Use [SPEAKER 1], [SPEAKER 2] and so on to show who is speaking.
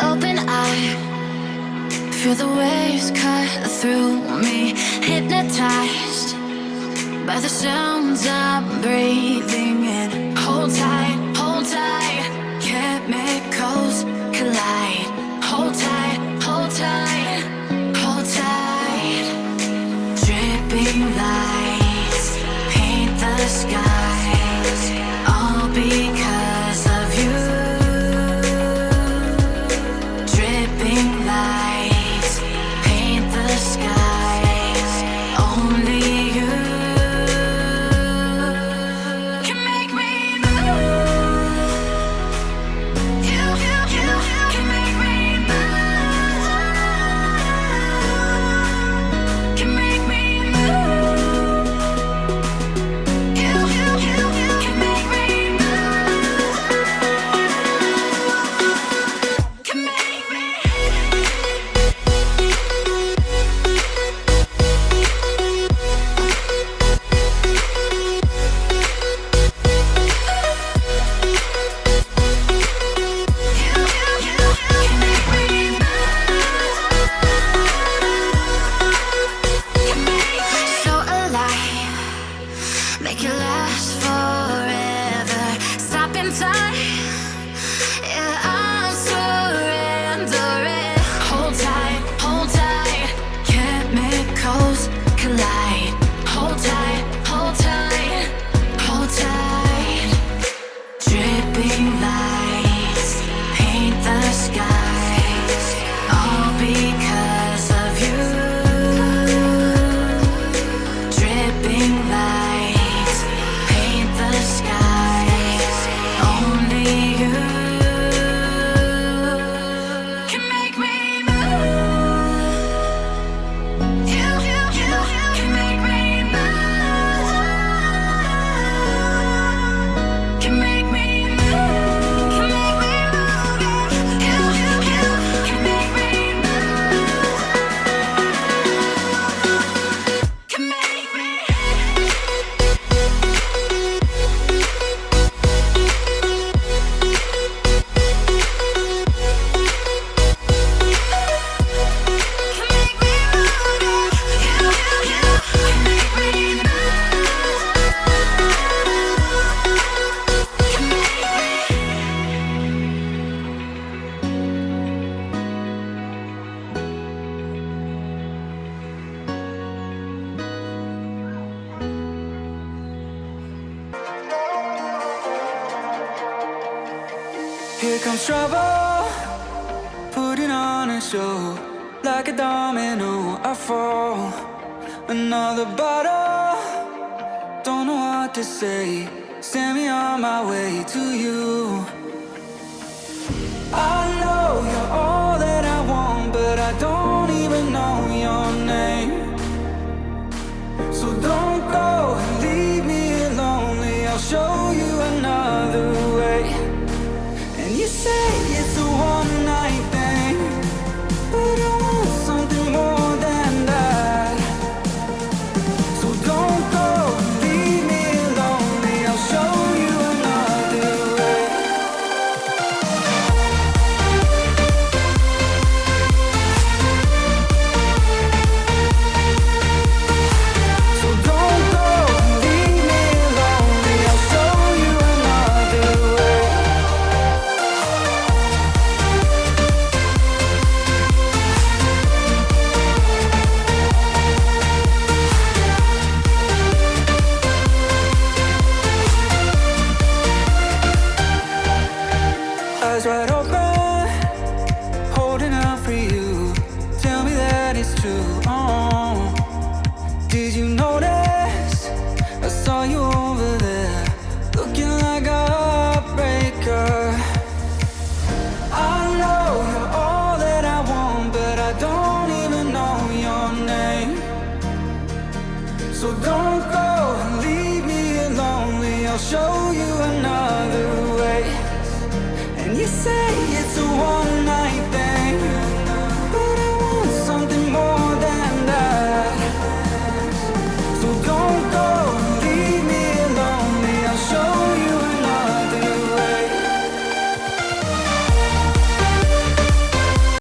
[SPEAKER 1] Open eye, feel the waves cut through me. Hypnotized by the sounds I'm breathing in. Hold tight, chemicals collide. Hold tight, hold tight, hold tight. Dripping lights paint the skies, all because of you. Dripping lights paint the skies, only you can make me move. You can make me move. Can make me move. You can make me move. Can make me. So alive, make it last forever. Stop in time, yeah, I'm surrendering. Hold tight, chemicals collide. Hold tight, hold tight. Dripping lights paint the skies, all because of you. Dripping lights paint the skies, only you can make me move. You can make me move. Can make me move. Can make me move. You can make me move. Can make me.
[SPEAKER 2] Here comes trouble, putting on a show. Like a domino, I fall. Another bottle, don't know what to say. send me on my way to you. I know you're all